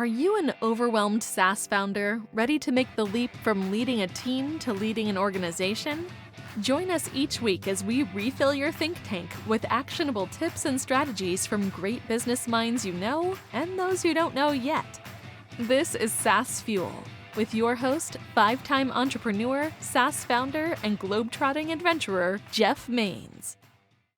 Are you an overwhelmed SaaS founder ready to make the leap from leading a team to leading an organization? Join us each week as we refill your think tank with actionable tips and strategies from great business minds you know and those you don't know yet. This is SaaS Fuel with your host, 5-time entrepreneur, SaaS founder, and globetrotting adventurer, Jeff Maines.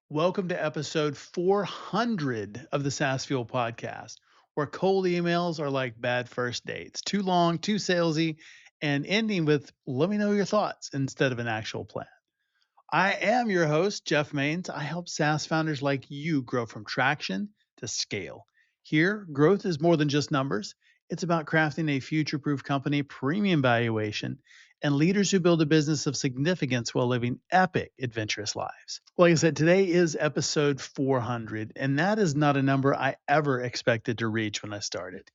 Welcome to episode 400 of the SaaS Fuel podcast, where cold emails are like bad first dates, too long, too salesy, and ending with let me know your thoughts instead of an actual plan. I am your host, Jeff Maines. I help SaaS founders like you grow from traction to scale. Here, growth is more than just numbers. It's about crafting a future-proof company, premium valuation, and leaders who build a business of significance while living epic, adventurous lives. Like I said, today is episode 400, and that is not a number I ever expected to reach when I started.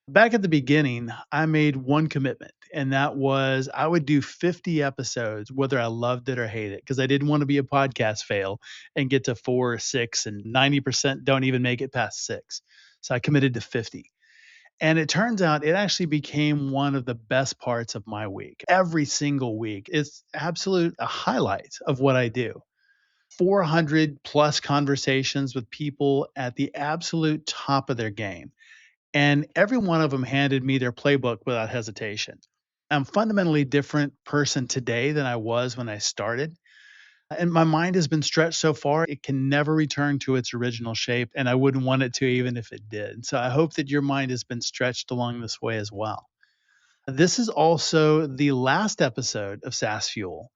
Back at the beginning, I made one commitment, and that was I would do 50 episodes, whether I loved it or hated it, because I didn't want to be a podcast fail and get to 4 or 6, and 90% don't even make it past 6. So I committed to 50. And it turns out it actually became one of the best parts of my week. Every single week, it's absolute a highlight of what I do. 400 plus conversations with people at the absolute top of their game. And every one of them handed me their playbook without hesitation. I'm a fundamentally different person today than I was when I started. And my mind has been stretched so far, it can never return to its original shape. And I wouldn't want it to, even if it did. So I hope that your mind has been stretched along this way as well. This is also the last episode of SaaS Fuel.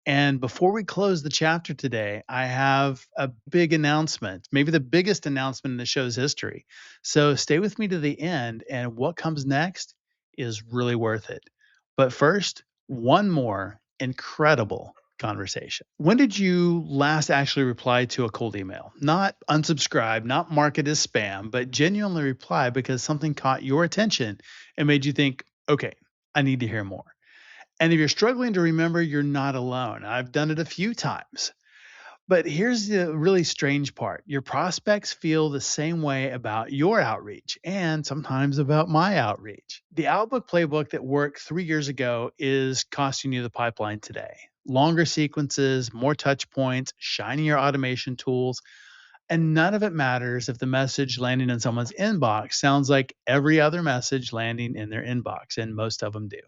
And before we close the chapter today, I have a big announcement, maybe the biggest announcement in the show's history. So stay with me to the end, and what comes next is really worth it. But first, one more incredible conversation. When did you last actually reply to a cold email? Not unsubscribe, not mark it as spam, but genuinely reply because something caught your attention and made you think, okay, I need to hear more. And if you're struggling to remember, you're not alone. I've done it a few times. But here's the really strange part. Your prospects feel the same way about your outreach and sometimes about my outreach. The Outbook playbook that worked 3 years ago is costing you the pipeline today. Longer sequences, more touch points, shinier automation tools, and none of it matters if the message landing in someone's inbox sounds like every other message landing in their inbox, and most of them do.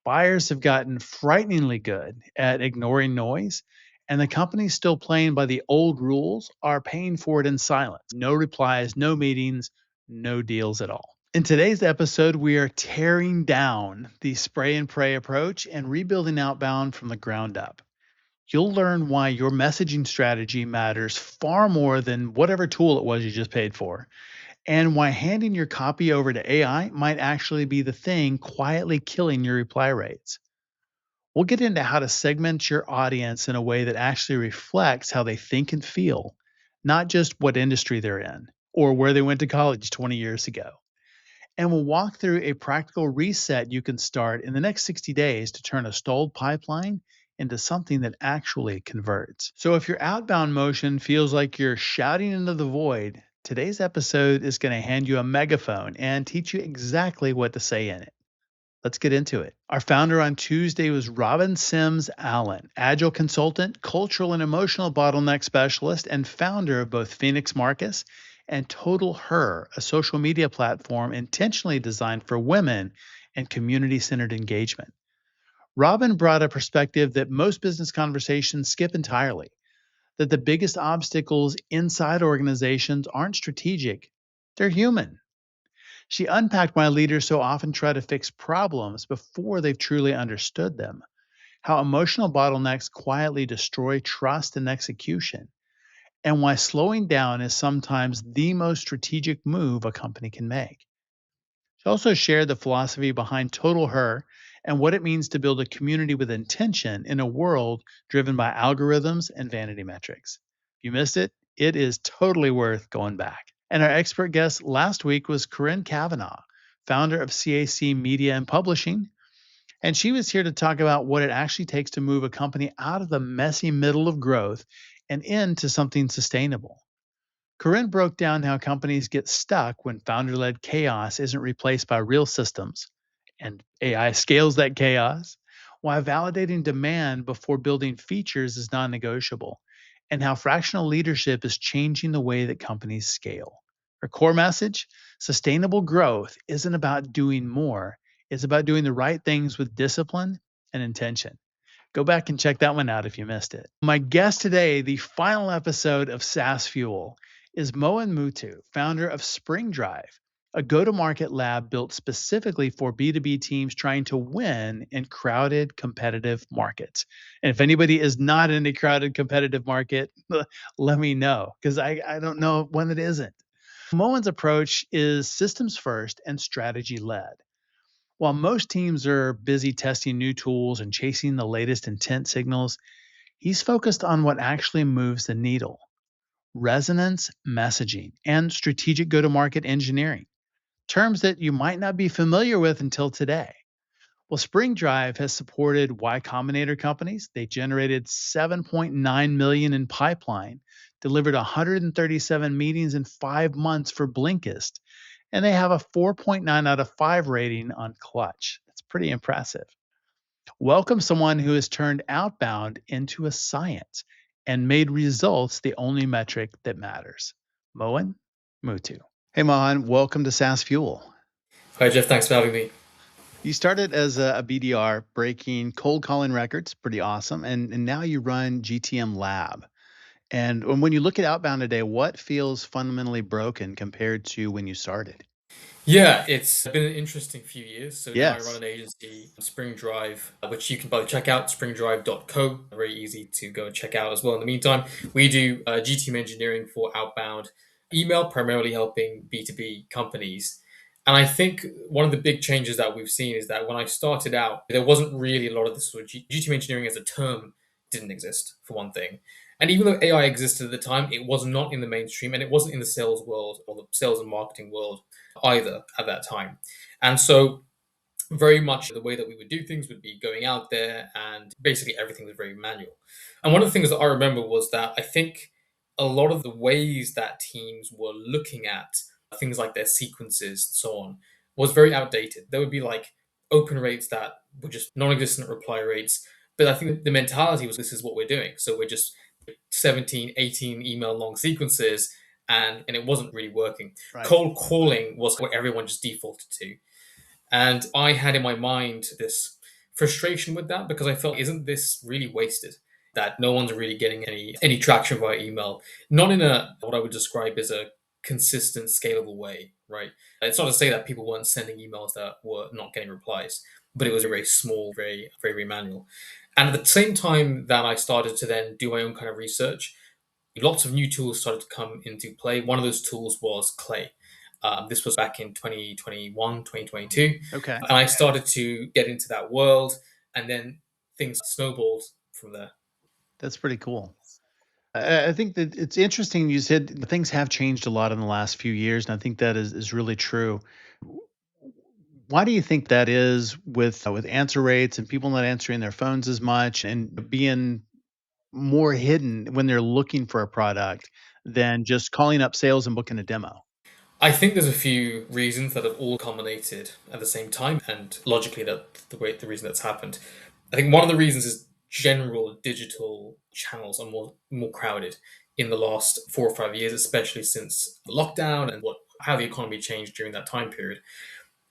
Buyers have gotten frighteningly good at ignoring noise, and the companies still playing by the old rules are paying for it in silence. No replies, no meetings, no deals at all. In today's episode, we are tearing down the spray and pray approach and rebuilding outbound from the ground up. You'll learn why your messaging strategy matters far more than whatever tool it was you just paid for, and why handing your copy over to AI might actually be the thing quietly killing your reply rates. We'll get into how to segment your audience in a way that actually reflects how they think and feel, not just what industry they're in or where they went to college 20 years ago. And we'll walk through a practical reset you can start in the next 60 days to turn a stalled pipeline into something that actually converts. So if your outbound motion feels like you're shouting into the void, today's episode is going to hand you a megaphone and teach you exactly what to say in it. Let's get into it. Our founder on Tuesday was Robin Sims Allen, agile consultant, cultural and emotional bottleneck specialist, and founder of both Phoenix Marcus and Total Her, a social media platform intentionally designed for women and community-centered engagement. Robin brought a perspective that most business conversations skip entirely, that the biggest obstacles inside organizations aren't strategic, they're human. She unpacked why leaders so often try to fix problems before they've truly understood them, how emotional bottlenecks quietly destroy trust and execution, and why slowing down is sometimes the most strategic move a company can make. She also shared the philosophy behind Total Her and what it means to build a community with intention in a world driven by algorithms and vanity metrics. If you missed it, it is totally worth going back. And our expert guest last week was Corinne Cavanaugh, founder of CAC Media and Publishing. And she was here to talk about what it actually takes to move a company out of the messy middle of growth and into something sustainable. Corinne broke down how companies get stuck when founder led chaos isn't replaced by real systems, and AI scales that chaos, while validating demand before building features is non negotiable, and how fractional leadership is changing the way that companies scale. Her core message: sustainable growth isn't about doing more, it's about doing the right things with discipline and intention. Go back and check that one out if you missed it. My guest today, the final episode of SaaS Fuel, is Mohan Muthoo, founder of Spring Drive, a go to market lab built specifically for B2B teams trying to win in crowded, competitive markets. And if anybody is not in a crowded, competitive market, let me know because I don't know one that isn't. Mohan's approach is systems first and strategy led. While most teams are busy testing new tools and chasing the latest intent signals, he's focused on what actually moves the needle: resonance messaging and strategic go to market engineering, terms that you might not be familiar with until today. Well, Spring Drive has supported Y Combinator companies. They generated 7.9 million in pipeline, delivered 137 meetings in 5 months for Blinkist, and they have a 4.9 out of 5 rating on Clutch. That's pretty impressive. Welcome someone who has turned outbound into a science and made results the only metric that matters. Mohan Muthoo. Hey, Mohan, welcome to SaaS Fuel. Hi, Jeff. Thanks for having me. You started as a BDR, breaking cold calling records, pretty awesome. And now you run GTM Lab. And when you look at outbound today, what feels fundamentally broken compared to when you started? Yeah, it's been an interesting few years. So now I run Yes. an agency, Spring Drive, which you can both check out, springdrive.co. Very easy to go and check out as well. In the meantime, we do GTM engineering for outbound email, primarily helping B2B companies. And I think one of the big changes that we've seen is that when I started out, there wasn't really a lot of this sort of GTM engineering as a term didn't exist, for one thing. And even though AI existed at the time, it was not in the mainstream and it wasn't in the sales world or the sales and marketing world either at that time. And so very much the way that we would do things would be going out there and basically everything was very manual. And one of the things that I remember was that I think a lot of the ways that teams were looking at things like their sequences and so on was very outdated. There would be like open rates that were just non-existent reply rates. But I think the mentality was this is what we're doing. So we're just 17, 18 email long sequences and it wasn't really working. Right. Cold calling was what everyone just defaulted to. And I had in my mind this frustration with that because I felt, isn't this really wasted? That no one's really getting any traction via email, not in a what I would describe as a consistent, scalable way, right? It's not to say that people weren't sending emails that were not getting replies, but it was very small, very manual. And at the same time that I started to then do my own kind of research, lots of new tools started to come into play. One of those tools was Clay. This was back in 2021, 2022. Okay. And I started to get into that world, and then things snowballed from there. That's pretty cool. I think that it's interesting. You said things have changed a lot in the last few years, and I think that is really true. Why do you think that is with answer rates and people not answering their phones as much and being more hidden when they're looking for a product than just calling up sales and booking a demo? I think there's a few reasons that have all culminated at the same time, and logically, the reason that's happened. I think one of the reasons is general digital channels are more crowded in the last 4 or 5 years, especially since the lockdown and what how the economy changed during that time period.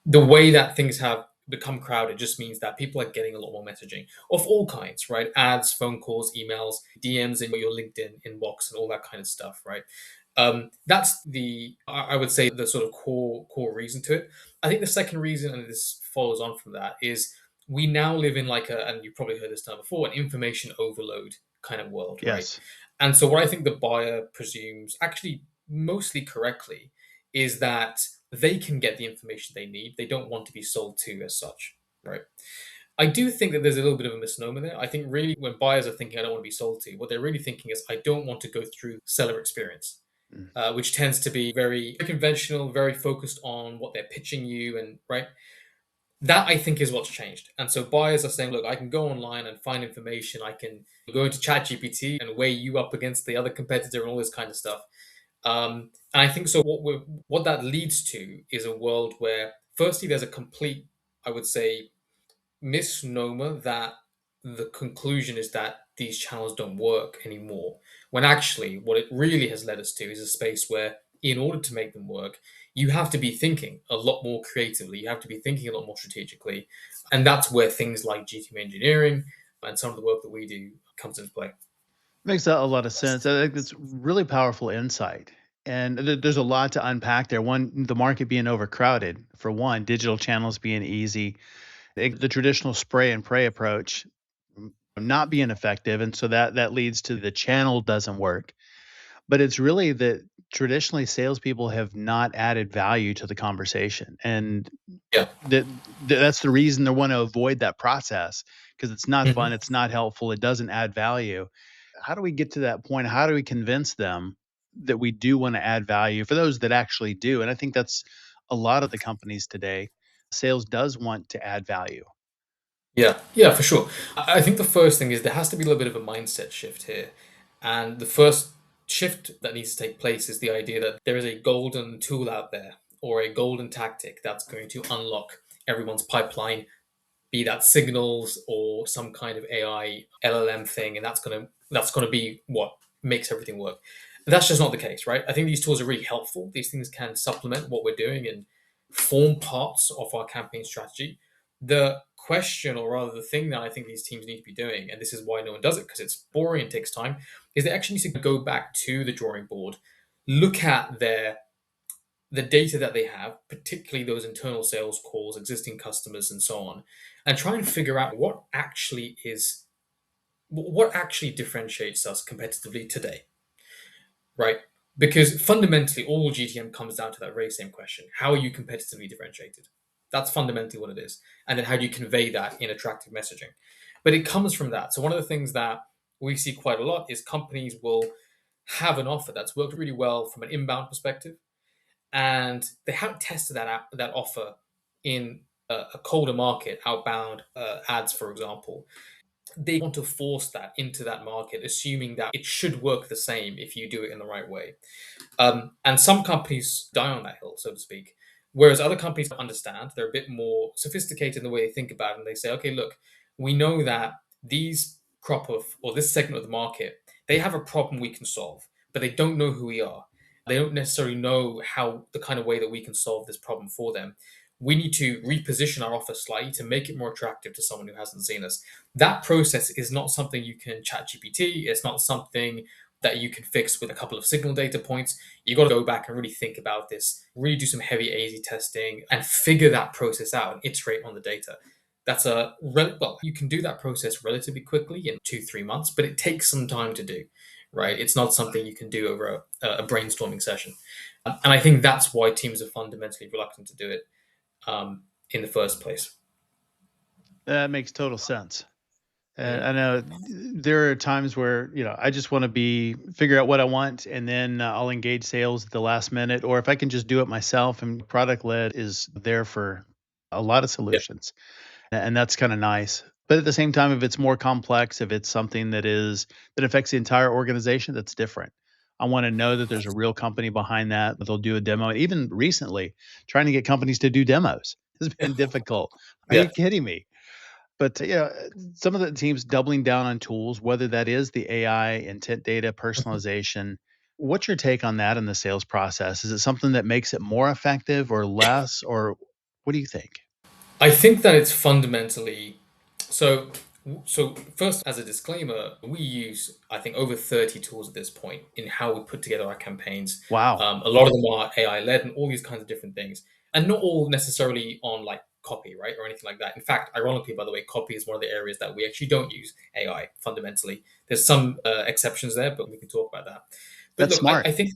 The way that things have become crowded just means that people are getting a lot more messaging of all kinds, right? Ads, phone calls, emails, DMs in your LinkedIn inbox, and all that kind of stuff, right? That's I would say the sort of core reason to it. I think the second reason, and this follows on from that, is we now live in like and you've probably heard this term before, an information overload kind of world, right? Yes. And so what I think the buyer presumes, actually mostly correctly, is that they can get the information they need. They don't want to be sold to as such, right? I do think that there's a little bit of a misnomer there. I think really when buyers are thinking, I don't want to be sold to, what they're really thinking is, I don't want to go through seller experience, Mm. which tends to be very conventional, very focused on what they're pitching you, and right. That I think is what's changed. And so buyers are saying, look, I can go online and find information. I can go into ChatGPT and weigh you up against the other competitor and all this kind of stuff. And I think so. What that leads to is a world where, firstly, there's a complete, I would say, misnomer that the conclusion is that these channels don't work anymore. When actually, what it really has led us to is a space where, in order to make them work, you have to be thinking a lot more creatively. You have to be thinking a lot more strategically, and that's where things like GTM engineering and some of the work that we do comes into play. Makes a lot of sense. I think that's really powerful insight. And there's a lot to unpack there. One, the market being overcrowded, for one, digital channels being easy, the traditional spray and pray approach not being effective. And so that leads to the channel doesn't work. But it's really that traditionally salespeople have not added value to the conversation. And Yeah. that's the reason they want to avoid that process, because it's not Mhm. fun, it's not helpful, it doesn't add value. How do we get to that point? How do we convince them that we do want to add value for those that actually do? And I think that's a lot of the companies today. Sales does want to add value. Yeah, yeah, for sure. I think the first thing is there has to be a little bit of a mindset shift here. And the first shift that needs to take place is the idea that there is a golden tool out there or a golden tactic that's going to unlock everyone's pipeline, be that signals or some kind of AI LLM thing, and that's gonna be what makes everything work. That's just not the case, right? I think these tools are really helpful. These things can supplement what we're doing and form parts of our campaign strategy. The question, or rather the thing that I think these teams need to be doing, and this is why no one does it because it's boring and takes time, is they actually need to go back to the drawing board, look at the data that they have, particularly those internal sales calls, existing customers, and so on, and try and figure out what actually differentiates us competitively today, right? Because fundamentally, all GTM comes down to that very same question: How are you competitively differentiated? That's fundamentally what it is, and then how do you convey that in attractive messaging? But it comes from that. So one of the things that we see quite a lot is companies will have an offer that's worked really well from an inbound perspective, and they haven't tested that offer in a colder market, outbound ads, for example. They want to force that into that market, assuming that it should work the same if you do it in the right way. And some companies die on that hill, so to speak. Whereas other companies understand, they're a bit more sophisticated in the way they think about it, and they say, okay, look, we know that these crop of, or this segment of the market, they have a problem we can solve, but they don't know who we are. They don't necessarily know how the kind of way that we can solve this problem for them. We need to reposition our offer slightly to make it more attractive to someone who hasn't seen us. That process is not something you can chat GPT. It's not something that you can fix with a couple of signal data points. You got to go back and really think about this, really do some heavy AZ testing and figure that process out and iterate on the data. Well, you can do that process relatively quickly in 2-3 months, but it takes some time to do, right? It's not something you can do over a brainstorming session. And I think that's why teams are fundamentally reluctant to do it in the first place. That makes total sense. Mm. I know there are times where, I just want to figure out what I want, and then I'll engage sales at the last minute. Or if I can just do it myself, and product led is there for a lot of Yeah. solutions. And that's kind of nice. But at the same time, if it's more complex, if it's something that affects the entire organization, that's different. I want to know that there's a real company behind that they'll do a demo. Even recently, trying to get companies to do demos has been difficult. Are Yeah. you kidding me? But some of the teams doubling down on tools, whether that is the AI, intent data, personalization. What's your take on that in the sales process? Is it something that makes it more effective or less, or what do you think? I think that it's fundamentally so. So first, as a disclaimer, we use I think over 30 tools at this point in how we put together our campaigns. Wow. A lot of them are AI led and all these kinds of different things, and not all necessarily on like copy, right, or anything like that. In fact, ironically, by the way, copy is one of the areas that we actually don't use AI fundamentally. There's some exceptions there, but we can talk about that. But That's look, smart. I think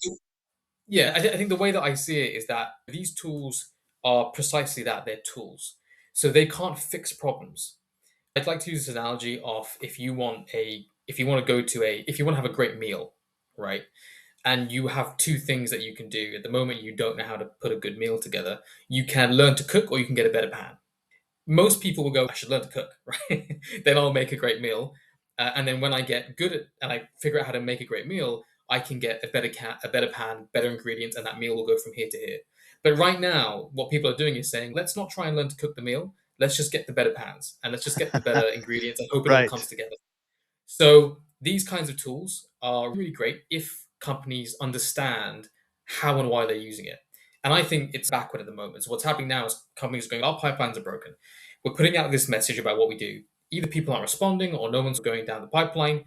yeah, I think the way that I see it is that these tools are precisely that, they're tools. So they can't fix problems. I'd like to use this analogy of if you want to go to a if you want to have a great meal, right? And you have two things that you can do. At the moment you don't know how to put a good meal together. You can learn to cook or you can get a better pan. Most people will go, I should learn to cook, right? Then I'll make a great meal. And then when I get good at and I figure out how to make a great meal, I can get a better pan, better ingredients, and that meal will go from here to here. But right now, what people are doing is saying, let's not try and learn to cook the meal. Let's just get the better pans and let's just get the better ingredients and hope it all comes Right. together. So these kinds of tools are really great if companies understand how and why they're using it. And I think it's backward at the moment. So what's happening now is companies are going, our pipelines are broken. We're putting out this message about what we do. Either people aren't responding or no one's going down the pipeline.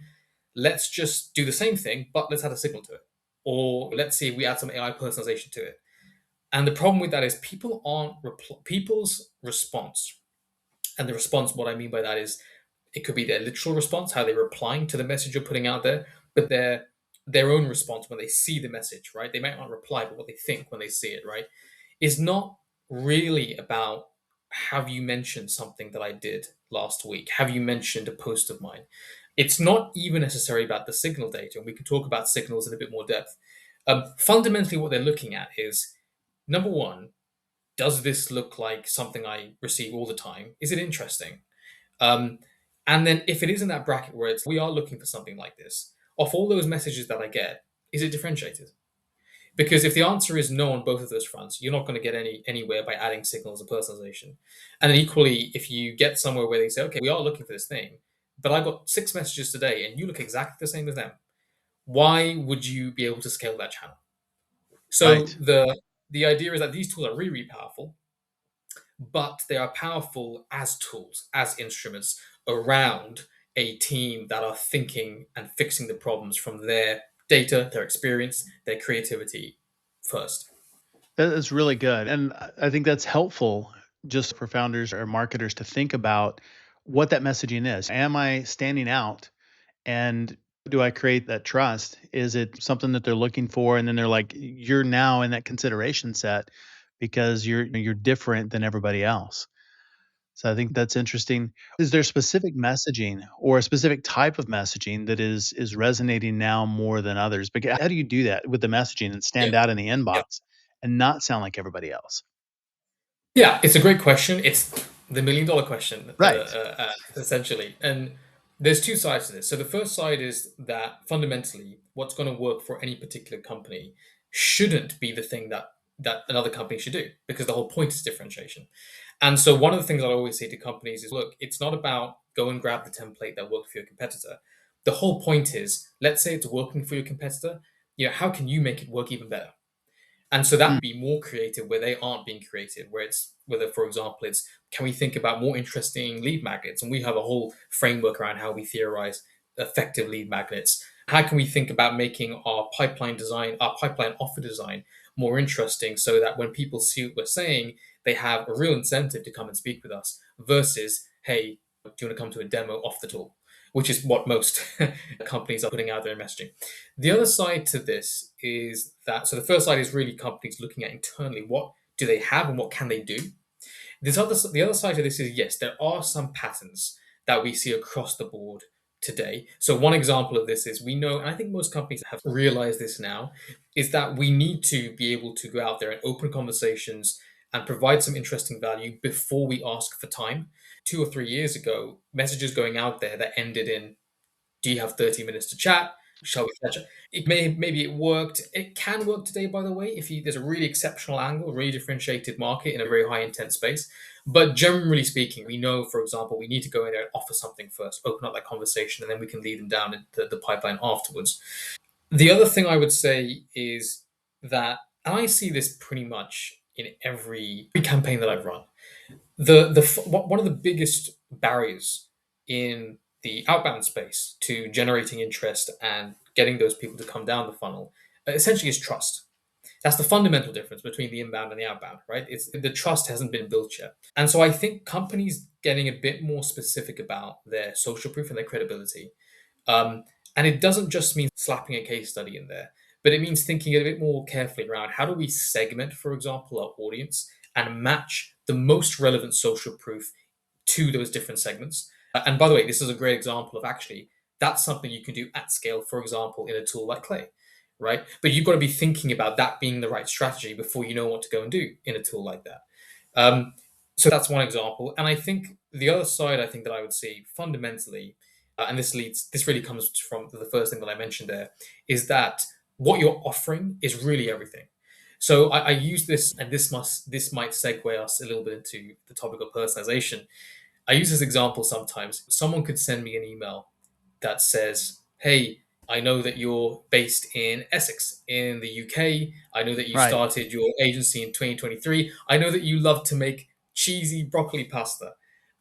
Let's just do the same thing, but let's add a signal to it. Or let's see if we add some AI personalization to it. And the problem with that is people's response. And the response, what I mean by that is it could be their literal response, how they're replying to the message you're putting out there, but their own response when they see the message, right? They might not reply, but what they think when they see it, right, is not really about have you mentioned something that I did last week? Have you mentioned a post of mine? It's not even necessarily about the signal data, and we can talk about signals in a bit more depth. Fundamentally, what they're looking at is number one, does this look like something I receive all the time? Is it interesting? Um, and then if it is in that bracket where it's we are looking for something like this, of all those messages that I get, is it differentiated? Because if the answer is no on both of those fronts, you're not going to get anywhere by adding signals and personalization. And then equally, if you get somewhere where they say, okay, we are looking for this thing, but I got 6 messages today and you look exactly the same as them, why would you be able to scale that channel? So Right. the idea is that these tools are really, really powerful, but they are powerful as tools, as instruments around a team that are thinking and fixing the problems from their data, their experience, their creativity first. That is really good. And I think that's helpful just for founders or marketers to think about what that messaging is. Am I standing out? And do I create that trust? Is it something that they're looking for? And then they're like, you're now in that consideration set because you're different than everybody else. So I think that's interesting. Is there specific messaging or a specific type of messaging that is resonating now more than others? Because how do you do that with the messaging and Yeah. stand out in the Yeah. inbox and not sound like everybody else? Yeah, it's a great question. It's the $1 million question, Right. essentially. And there's two sides to this. So the first side is that fundamentally, what's going to work for any particular company shouldn't be the thing that another company should do, because the whole point is differentiation. And so one of the things I always say to companies is, look, it's not about go and grab the template that worked for your competitor. The whole point is, let's say it's working for your competitor. How can you make it work even better? And so that Mm. would be more creative where they aren't being creative, whether, for example, it's can we think about more interesting lead magnets? And we have a whole framework around how we theorize effective lead magnets. How can we think about making our pipeline design, our pipeline offer design more interesting so that when people see what we're saying, they have a real incentive to come and speak with us versus, hey, do you want to come to a demo off the tool? Which is what most companies are putting out there in messaging. The other side to this is that, so the first side is really companies looking at internally what do they have and what can they do. The other side of this is yes, there are some patterns that we see across the board today. So one example of this is we know, and I think most companies have realized this now, is that we need to be able to go out there and open conversations and provide some interesting value before we ask for time. 2 or 3 years ago, messages going out there that ended in do you have 30 minutes to chat? Shall we catch up? Maybe it worked. It can work today, by the way, if there's a really exceptional angle, really differentiated market in a very high intent space. But generally speaking, we know, for example, we need to go in there and offer something first, open up that conversation, and then we can lead them down into the pipeline afterwards. The other thing I would say is that, and I see this pretty much in every campaign that I've run, one of the biggest barriers in the outbound space to generating interest and getting those people to come down the funnel essentially is trust. That's the fundamental difference between the inbound and the outbound, right? It's the trust hasn't been built yet. And so I think companies getting a bit more specific about their social proof and their credibility. Um, and it doesn't just mean slapping a case study in there, but it means thinking a bit more carefully around how do we segment, for example, our audience and match the most relevant social proof to those different segments. And by the way, this is a great example of actually that's something you can do at scale, for example, in a tool like Clay, right? But you've got to be thinking about that being the right strategy before you know what to go and do in a tool like that. Um, so that's one example. And I think the other side, I think that I would see fundamentally, and this really comes from the first thing that I mentioned there, is that what you're offering is really everything. So I use this, and this might segue us a little bit into the topic of personalization. I use this example sometimes. Someone could send me an email that says, "Hey, I know that you're based in Essex in the UK. I know that you Right. started your agency in 2023. I know that you love to make cheesy broccoli pasta."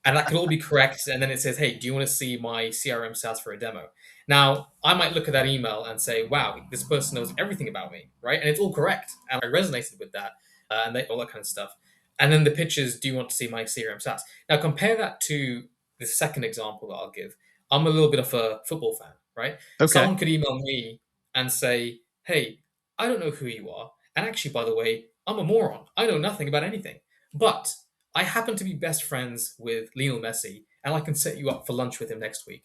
And that could all be correct. And then it says, "Hey, do you want to see my CRM SaaS for a demo?" Now, I might look at that email and say, "Wow, this person knows everything about me," right? And it's all correct. And I resonated with that all that kind of stuff. And then the pitch is, "Do you want to see my CRM SaaS?" Now, compare that to the second example that I'll give. I'm a little bit of a football fan, right? Okay. Someone could email me and say, "Hey, I don't know who you are. And actually, by the way, I'm a moron. I know nothing about anything. But I happen to be best friends with Lionel Messi, and I can set you up for lunch with him next week."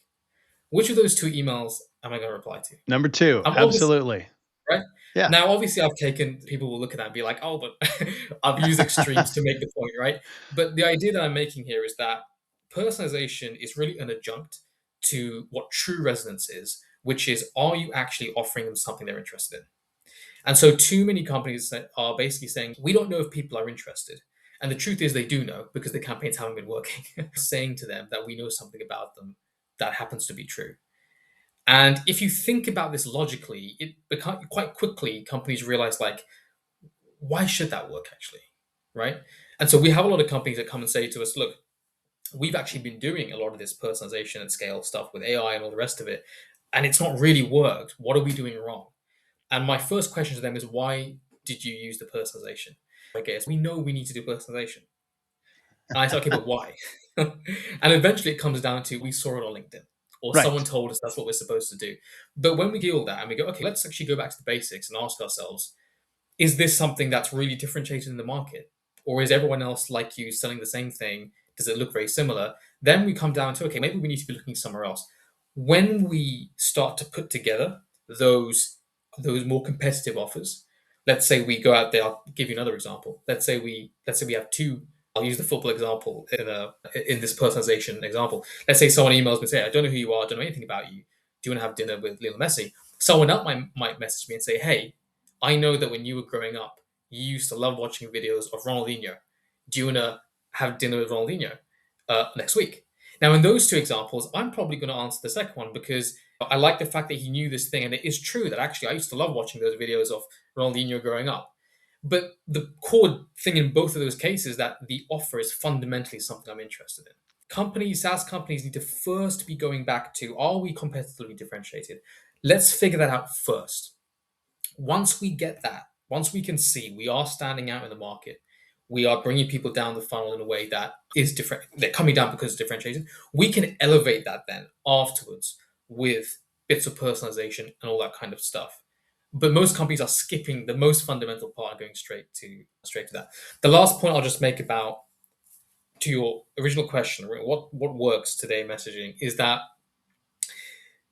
Which of those two emails am I going to reply to? Number two. I'm obviously, Absolutely. right? Yeah. Now, obviously, I've taken, people will look at that and be like, "Oh, but I've used extremes to make the point," right? But the idea that I'm making here is that personalization is really an adjunct to what true resonance is, which is, are you actually offering them something they're interested in? And so, too many companies that are basically saying, "We don't know if people are interested." And the truth is, they do know because the campaigns haven't been working. Saying to them that we know something about them that happens to be true. And if you think about this logically, it become quite quickly companies realize, like, why should that work actually, right? And so we have a lot of companies that come and say to us, "Look, we've actually been doing a lot of this personalization and scale stuff with AI and all the rest of it, and it's not really worked. What are we doing wrong?" And my first question to them is, "Why did you use the personalization?" I guess we know we need to do personalization. And I say, "Okay, but why?" And eventually it comes down to, we saw it on LinkedIn, or someone Right. told us that's what we're supposed to do. But when we do all that and we go, "Okay, let's actually go back to the basics and ask ourselves, is this something that's really differentiated in the market? Or is everyone else like you selling the same thing? Does it look very similar?" Then we come down to, okay, maybe we need to be looking somewhere else. When we start to put together those more competitive offers, let's say we go out there, I'll give you another example. Let's say we have two. I'll use the football example in this personalization example. Let's say someone emails me and say, "I don't know who you are, I don't know anything about you. Do you want to have dinner with Lionel Messi?" Someone else might message me and say, "Hey, I know that when you were growing up, you used to love watching videos of Ronaldinho. Do you want to have dinner with Ronaldinho next week?" Now, in those two examples, I'm probably going to answer the second one because I like the fact that he knew this thing. And it is true that actually I used to love watching those videos of Ronaldinho growing up. But the core thing in both of those cases is that the offer is fundamentally something I'm interested in. Companies, SaaS companies, need to first be going back to, are we competitively differentiated? Let's figure that out first. Once we get that, once we can see we are standing out in the market, we are bringing people down the funnel in a way that is different, they're coming down because it's differentiated, we can elevate that then afterwards with bits of personalization and all that kind of stuff. But most companies are skipping the most fundamental part and going straight to that. The last point I'll just make about, to your original question, what works today in messaging, is that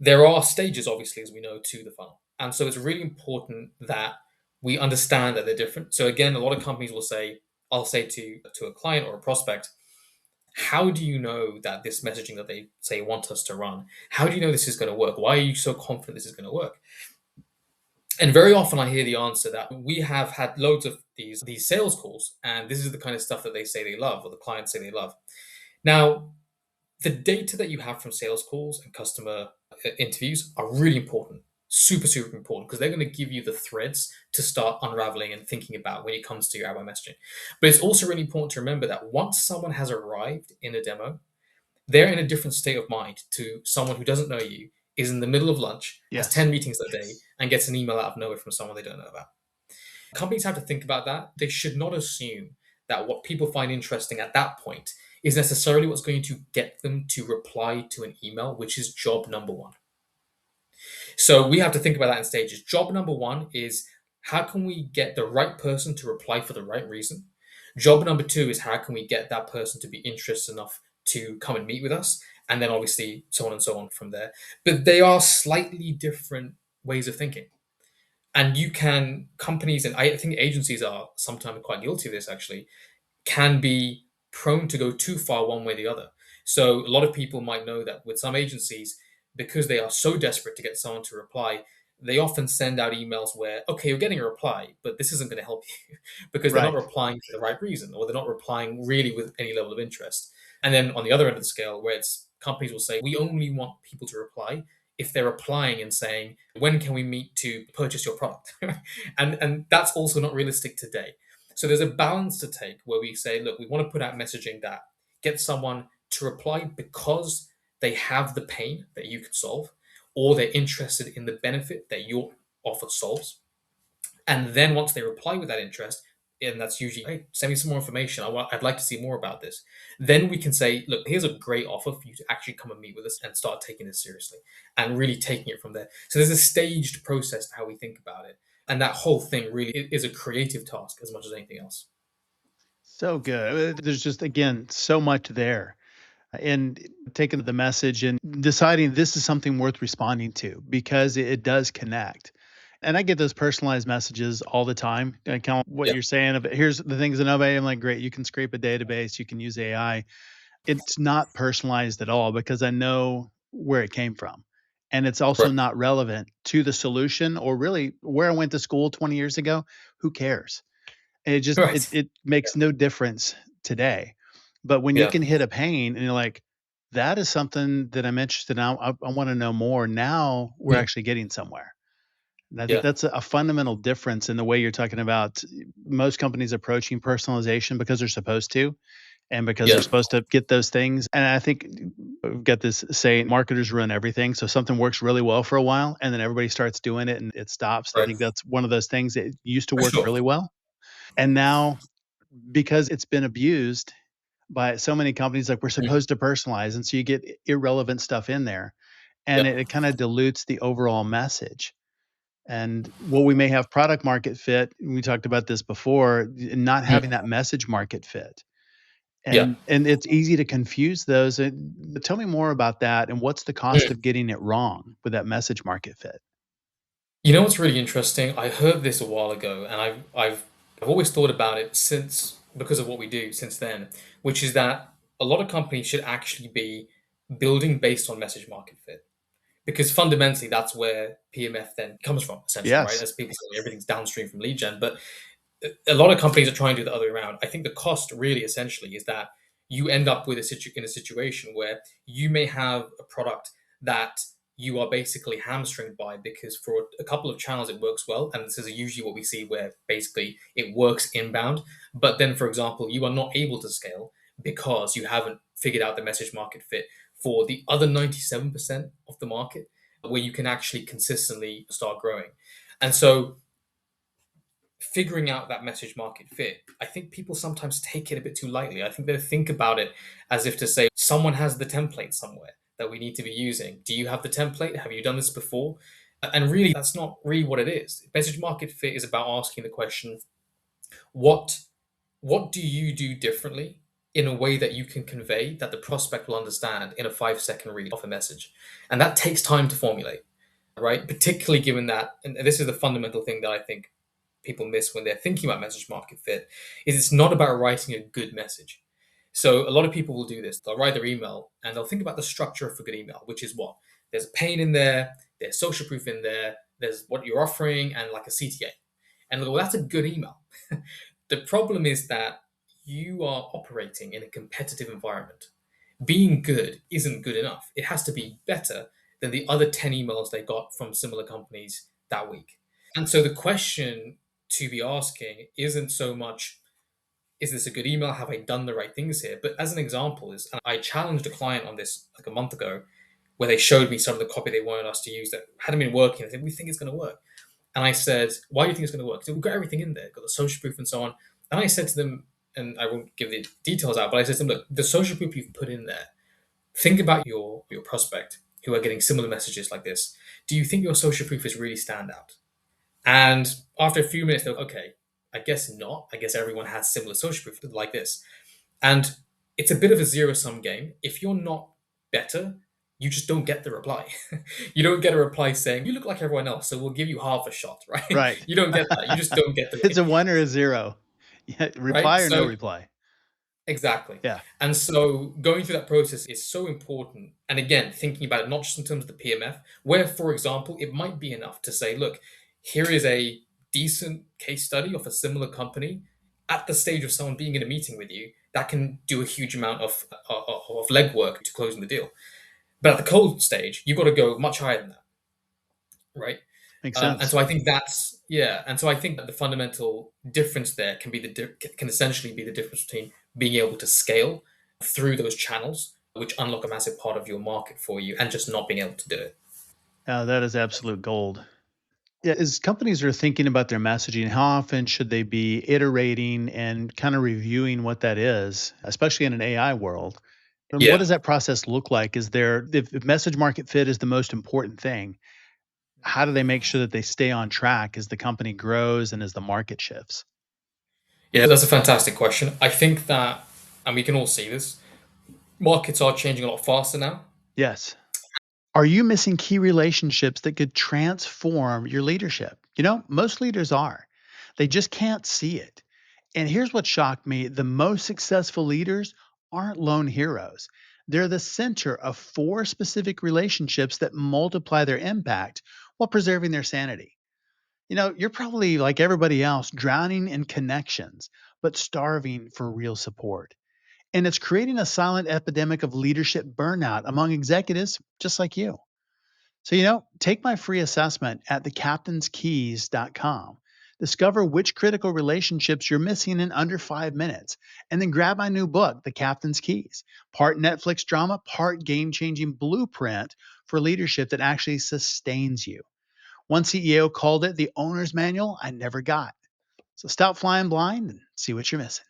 there are stages, obviously, as we know, to the funnel. And so it's really important that we understand that they're different. So again, a lot of companies will say, I'll say to a client or a prospect, "How do you know that this messaging that they say want us to run, how do you know this is going to work? Why are you so confident this is going to work?" And very often I hear the answer that, "We have had loads of these sales calls, and this is the kind of stuff that they say they love, or the clients say they love." Now, the data that you have from sales calls and customer interviews are really important, super, super important, because they're going to give you the threads to start unraveling and thinking about when it comes to your outbound messaging. But it's also really important to remember that once someone has arrived in a demo, they're in a different state of mind to someone who doesn't know you, is in the middle of lunch, has Yes. 10 meetings that day, and gets an email out of nowhere from someone they don't know about. Companies have to think about that. They should not assume that what people find interesting at that point is necessarily what's going to get them to reply to an email, which is job number one. So we have to think about that in stages. Job number one is, how can we get the right person to reply for the right reason? Job number two is, how can we get that person to be interested enough to come and meet with us? And then obviously so on and so on from there. But they are slightly different ways of thinking. And companies, and I think agencies are sometimes quite guilty of this actually, can be prone to go too far one way or the other. So a lot of people might know that with some agencies, because they are so desperate to get someone to reply, they often send out emails where, okay, you're getting a reply, but this isn't going to help you because they're not Right. replying for the right reason, or they're not replying really with any level of interest. And then on the other end of the scale, where it's companies will say, we only want people to reply if they're applying and saying, when can we meet to purchase your product? And that's also not realistic today. So there's a balance to take where we say, look, we want to put out messaging that gets someone to reply because they have the pain that you can solve, or they're interested in the benefit that your offer solves. And then once they reply with that interest, and that's usually, hey, send me some more information. I'd like to see more about this. Then we can say, look, here's a great offer for you to actually come and meet with us and start taking this seriously and really taking it from there. So there's a staged process to how we think about it. And that whole thing really is a creative task as much as anything else. So good. There's just, again, so much there. And taking the message and deciding this is something worth responding to because it does connect. And I get those personalized messages all the time. I kind of what Yeah. you're saying of here's the things that nobody. I'm like, great, you can scrape a database, you can use AI. It's not personalized at all because I know where it came from. And it's also Right. not relevant to the solution or really where I went to school 20 years ago. Who cares? It just it Right. it makes no difference today. But when you Yeah. can hit a pain and you're like, "That is something that I'm interested in, I wanna know more," now we're Mm. actually getting somewhere. And I think Yeah. that's a fundamental difference in the way you're talking about most companies approaching personalization because they're supposed to, and because they're Yeah. supposed to get those things. And I think we've got this saying, marketers run everything. So something works really well for a while, and then everybody starts doing it and it stops. I Right. think that's one of those things that used to For work sure. really well. And now because it's been abused by so many companies, like we're Mm. supposed to personalize, and so you get irrelevant stuff in there, and Yeah. it kinda dilutes the overall message. And while we may have product market fit, we talked about this before, not Mm. having that message market fit. Yeah. And it's easy to confuse those, tell me more about that, and what's the cost Mm. of getting it wrong with that message market fit? You know what's really interesting? I heard this a while ago, and I've always thought about it since because of what we do since then, which is that a lot of companies should actually be building based on message market fit. Because fundamentally, that's where PMF then comes from, essentially, right? Yes. As people say, everything's downstream from lead gen, but a lot of companies are trying to do the other way around. I think the cost really essentially is that you end up with in a situation where you may have a product that you are basically hamstringed by because for a couple of channels it works well, and this is usually what we see where basically it works inbound, but then for example you are not able to scale because you haven't figured out the message market fit for the other 97% of the market where you can actually consistently start growing. And so figuring out that message market fit, I think people sometimes take it a bit too lightly. I think they think about it as if to say, someone has the template somewhere that we need to be using. Do you have the template? Have you done this before? And really, that's not really what it is. Message market fit is about asking the question, what what do you do differently in a way that you can convey that the prospect will understand in a 5-second read of a message? And that takes time to formulate, right? Particularly given that, and this is the fundamental thing that I think people miss when they're thinking about message market fit, is it's not about writing a good message. So a lot of people will do this. They'll write their email and they'll think about the structure of a good email, which is what? There's a pain in there, there's social proof in there, there's what you're offering, and like a CTA. And well, that's a good email. The problem is that you are operating in a competitive environment. Being good isn't good enough. It has to be better than the other 10 emails they got from similar companies that week. And so the question to be asking isn't so much, is this a good email? Have I done the right things here? But as an example, is and I challenged a client on this like a month ago, where they showed me some of the copy they wanted us to use that hadn't been working. I said, we think it's going to work. And I said, why do you think it's going to work? So we've got everything in there, got the social proof and so on. And I said to them, and I won't give the details out, but I said to them, look, the social proof you've put in there, think about your prospect who are getting similar messages like this. Do you think your social proof is really stand out? And after a few minutes, they're like, okay, I guess not. I guess everyone has similar social proof like this. And it's a bit of a zero sum game. If you're not better, you just don't get the reply. You don't get a reply saying, you look like everyone else, so we'll give you half a shot, right? Right. You don't get that. You just don't get the It's a 1 or a 0. Yeah, right. reply or no So reply. Exactly. Yeah, And so going through that process is so important. And again, thinking about it not just in terms of the PMF, where, for example, it might be enough to say, look, here is a decent case study of a similar company at the stage of someone being in a meeting with you that can do a huge amount of legwork to closing the deal. But at the cold stage, you've got to go much higher than that, right? makes And sense. so I think that's yeah, and so I think that the fundamental difference there can be can essentially be the difference between being able to scale through those channels, which unlock a massive part of your market for you, and just not being able to do it. That is absolute gold. Yeah, as companies are thinking about their messaging, how often should they be iterating and kind of reviewing what that is, especially in an AI world? And what Yeah. does that process look like? Is there, if message market fit is the most important thing, how do they make sure that they stay on track as the company grows and as the market shifts? Yeah, that's a fantastic question. I think that, and we can all see this, markets are changing a lot faster now. Yes. Are you missing key relationships that could transform your leadership? Most leaders are. They just can't see it. And here's what shocked me: the most successful leaders aren't lone heroes. They're the center of four specific relationships that multiply their impact while preserving their sanity. You're probably like everybody else, drowning in connections, but starving for real support. And it's creating a silent epidemic of leadership burnout among executives just like you. So, take my free assessment at thecaptainskeys.com. Discover which critical relationships you're missing in under 5 minutes, and then grab my new book, The Captain's Keys, part Netflix drama, part game changing blueprint for leadership that actually sustains you. One CEO called it the owner's manual I never got. So stop flying blind and see what you're missing.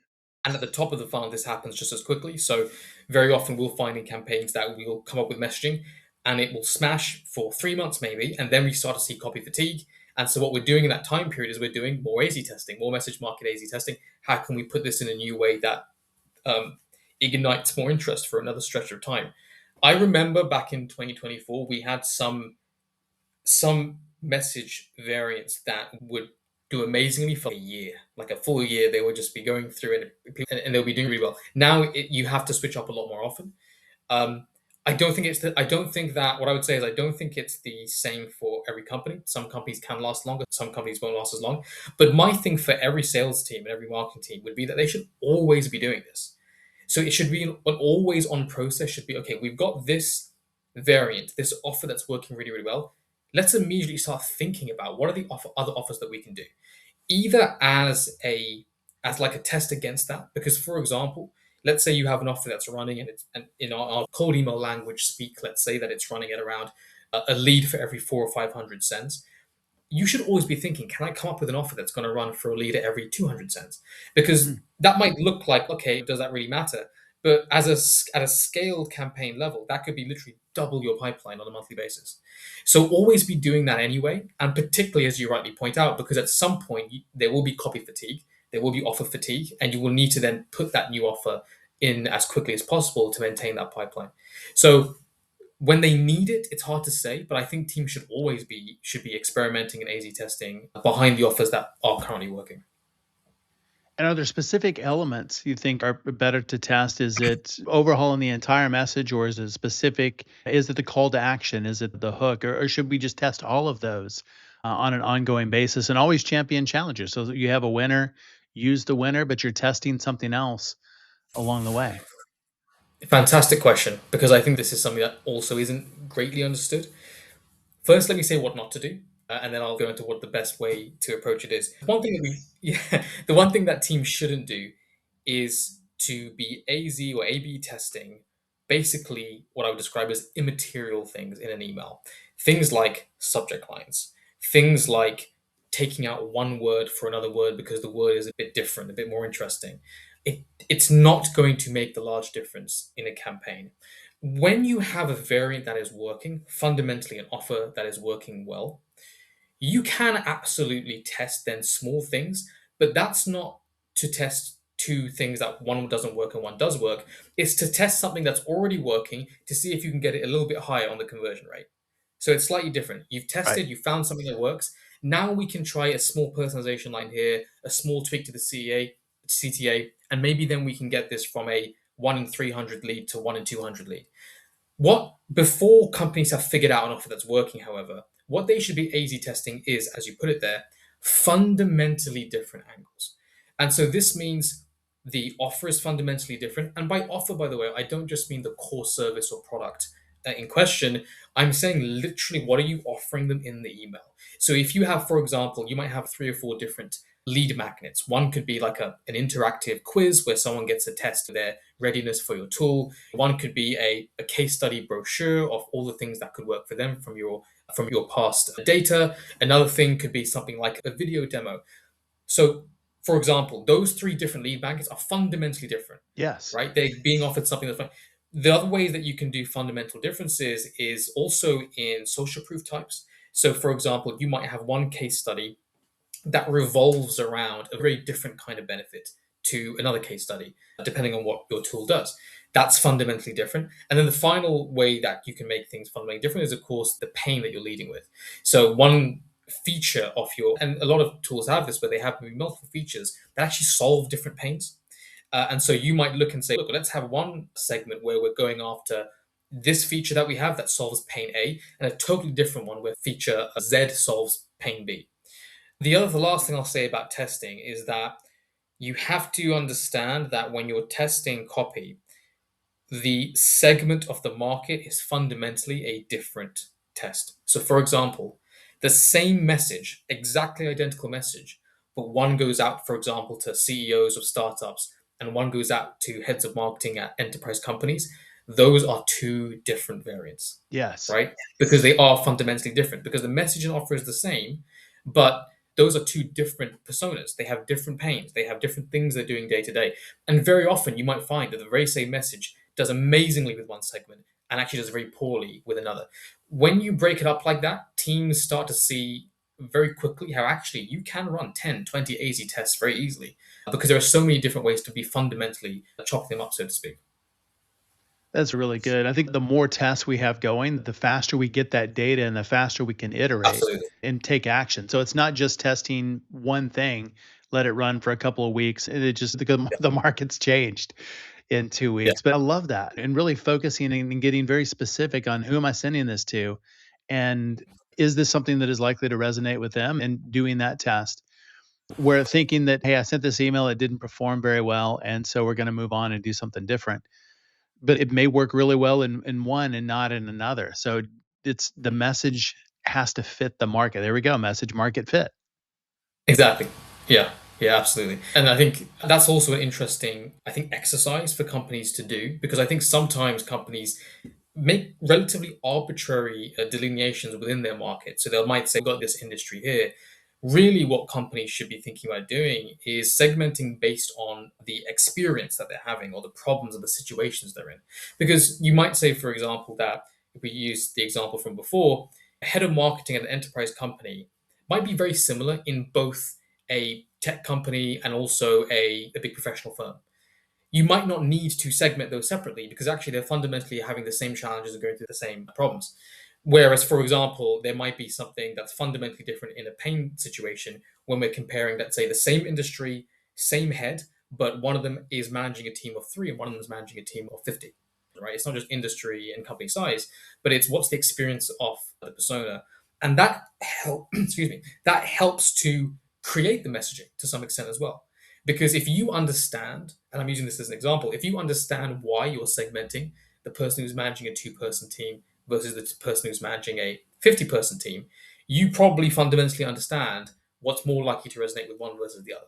And at the top of the funnel, this happens just as quickly. So very often we'll find in campaigns that we'll come up with messaging and it will smash for 3 months maybe, and then we start to see copy fatigue. And so what we're doing in that time period is we're doing more AZ testing, more message market AZ testing. How can we put this in a new way that ignites more interest for another stretch of time? I remember back in 2024, we had some message variants that would do amazingly for a year, like a full year. They would just be going through and they'll be doing really well. Now you have to switch up a lot more often. Um, I don't think that what I would say is I don't think it's the same for every company. Some companies can last longer. Some companies won't last as long. But my thing for every sales team and every marketing team would be that they should always be doing this. So it should be an always on process. Should be okay. We've got this variant, this offer that's working really really well. Let's immediately start thinking about what are the other offers that we can do, either as like a test against that. Because for example, let's say you have an offer that's running and in our cold email language speak, let's say that it's running at around a lead for every 4 or 500 cents. You should always be thinking, can I come up with an offer that's going to run for a leader every 200 cents? Because Mhm. that might look like, okay, does that really matter? But at a scaled campaign level, that could be literally double your pipeline on a monthly basis. So always be doing that anyway. And particularly as you rightly point out, because at some point there will be copy fatigue, there will be offer fatigue, and you will need to then put that new offer in as quickly as possible to maintain that pipeline. So when they need it, it's hard to say, but I think teams should be experimenting and AZ testing behind the offers that are currently working. And are there specific elements you think are better to test? Is it overhauling the entire message, or is it specific? Is it the call to action? Is it the hook? Or should we just test all of those on an ongoing basis and always champion challenges so that you have a winner, use the winner, but you're testing something else along the way? Fantastic question, because I think this is something that also isn't greatly understood. First, let me say what not to do, and then I'll go into what the best way to approach it is. One thing that yeah, the one thing that teams shouldn't do is to be AZ or A/B testing basically what I would describe as immaterial things in an email. Things like subject lines, things like taking out one word for another word because the word is a bit different, a bit more interesting. It's not going to make the large difference in a campaign. When you have a variant that is working, fundamentally an offer that is working well, you can absolutely test then small things, but that's not to test two things that one doesn't work and one does work. It's to test something that's already working to see if you can get it a little bit higher on the conversion rate. So it's slightly different. You've Right. tested, you found something that works. Now we can try a small personalization line here, a small tweak to the CTA, And maybe then we can get this from a 1 in 300 lead to 1 in 200 lead. What before companies have figured out an offer that's working, however, what they should be A/B testing is, as you put it there, fundamentally different angles. And so this means the offer is fundamentally different. And by offer, by the way, I don't just mean the core service or product in question. I'm saying literally what are you offering them in the email? So if you have, for example, you might have 3 or 4 different lead magnets. One could be like an interactive quiz where someone gets to test their readiness for your tool. One could be a case study brochure of all the things that could work for them from your past data. Another thing could be something like a video demo. So, for example, those 3 different lead magnets are fundamentally different, Yes. right? They're being offered something that's fun. The other way that you can do fundamental differences is also in social proof types. So, for example, you might have one case study that revolves around a very different kind of benefit to another case study, depending on what your tool does. That's fundamentally different. And then the final way that you can make things fundamentally different is, of course, the pain that you're leading with. So one feature of and a lot of tools have this, where they have multiple features that actually solve different pains. And so you might look and say, look, let's have one segment where we're going after this feature that we have that solves pain A, and a totally different one where feature Z solves pain B. The last thing I'll say about testing is that you have to understand that when you're testing copy, the segment of the market is fundamentally a different test. So, for example, the same message, exactly identical message, but one goes out, for example, to CEOs of startups and one goes out to heads of marketing at enterprise companies. Those are 2 different variants, Yes. right? Because they are fundamentally different, because the message and offer is the same, but those are 2 different personas. They have different pains. They have different things they're doing day to day. And very often you might find that the very same message does amazingly with one segment and actually does very poorly with another. When you break it up like that, teams start to see very quickly how actually you can run 10, 20 AZ tests very easily, because there are so many different ways to be fundamentally chopping them up, so to speak. That's really good. I think the more tests we have going, the faster we get that data and the faster we can iterate Absolutely. and take action. So it's not just testing one thing, let it run for a couple of weeks. And it just, the market's changed in 2 weeks. But I love that, and really focusing and getting very specific on who am I sending this to? And is this something that is likely to resonate with them, and doing that test? We're thinking that, hey, I sent this email, it didn't perform very well. And so we're going to move on and do something different, but it may work really well in one and not in another. So it's the message has to fit the market. There we go. Message market fit. Exactly. Yeah. Yeah, absolutely. And I think that's also an interesting, exercise for companies to do, because I think sometimes companies make relatively arbitrary delineations within their market. So they might say, got this industry here. Really, what companies should be thinking about doing is segmenting based on the experience that they're having or the problems or the situations they're in. Because you might say, for example, that if we use the example from before, a head of marketing at an enterprise company might be very similar in both a tech company and also a big professional firm. You might not need to segment those separately, because actually they're fundamentally having the same challenges and going through the same problems. Whereas, for example, there might be something that's fundamentally different in a pain situation when we're comparing, let's say, the same industry, same head, but one of them is managing a team of 3 and one of them is managing a team of 50, right? It's not just industry and company size, but it's what's the experience of the persona. And that excuse me, that helps to create the messaging to some extent as well. Because if you understand, and I'm using this as an example, if you understand why you're segmenting the person who's managing a 2-person team versus the person who's managing a 50-person team, you probably fundamentally understand what's more likely to resonate with one versus the other.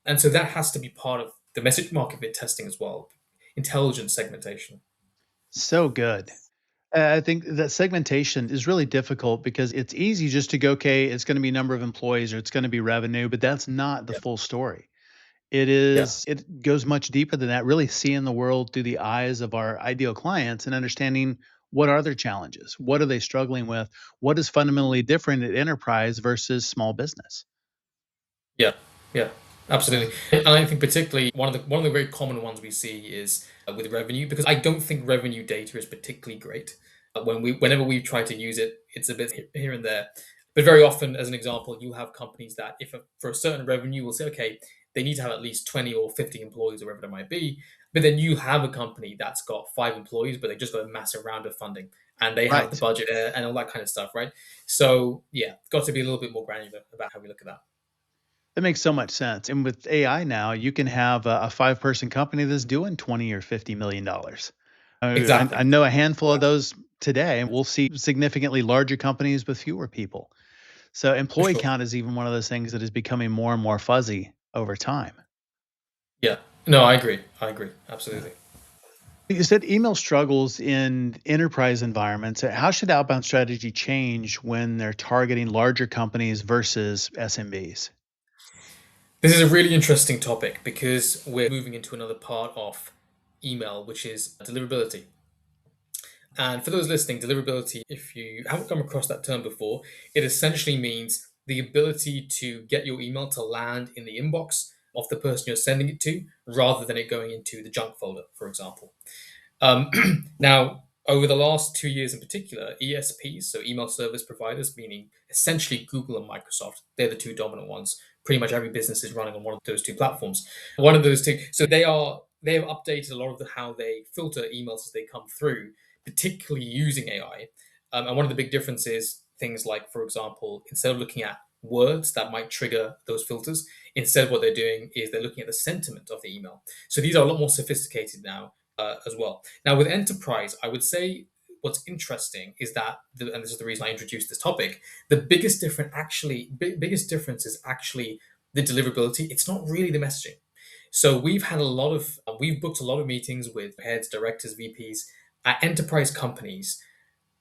And so that has to be part of the message market fit testing as well. Intelligent segmentation. So good. I think that segmentation is really difficult because it's easy just to go, okay, it's going to be number of employees or it's going to be revenue, but that's not the Yeah. full story. Yeah. It goes much deeper than that, really seeing the world through the eyes of our ideal clients and understanding what are their challenges? What are they struggling with? What is fundamentally different at enterprise versus small business? Yeah, yeah, absolutely. And I think particularly one of the very common ones we see is with revenue, because I don't think revenue data is particularly great. Whenever we try to use it, it's a bit here and there. But very often, as an example, you have companies that, if for a certain revenue, will say, okay, they need to have at least 20 or 50 employees or whatever it might be. But then you have a company that's got 5 employees, but they just got a massive round of funding and they have the Right. budget and all that kind of stuff, right? So yeah, got to be a little bit more granular about how we look at that. That makes so much sense. And with AI now, you can have a 5-person company that's doing 20 or $50 million. I Exactly. know a handful of those today, and we'll see significantly larger companies with fewer people. So For employee sure. count is even one of those things that is becoming more and more fuzzy over time. Yeah. No, I agree. Absolutely. You said email struggles in enterprise environments. How should outbound strategy change when they're targeting larger companies versus SMBs? This is a really interesting topic because we're moving into another part of email, which is deliverability. And for those listening, deliverability, if you haven't come across that term before, it essentially means the ability to get your email to land in the inbox of the person you're sending it to rather than it going into the junk folder, for example. Um, Now, over the last 2 years in particular, ESPs, so email service providers, meaning essentially Google and Microsoft, they're the two dominant ones. Pretty much every business is running on one of those two platforms. One of those two, so they have updated a lot of how they filter emails as they come through, particularly using AI. And one of the big differences, things like, for example, instead of looking at words that might trigger those filters, instead what they're doing is they're looking at the sentiment of the email. So these are a lot more sophisticated now as well. Now, with enterprise, I would say what's interesting is that, and this is the reason I introduced this topic, the biggest difference is actually the deliverability. It's not really the messaging. So we've booked a lot of meetings with heads, directors, VPs at enterprise companies,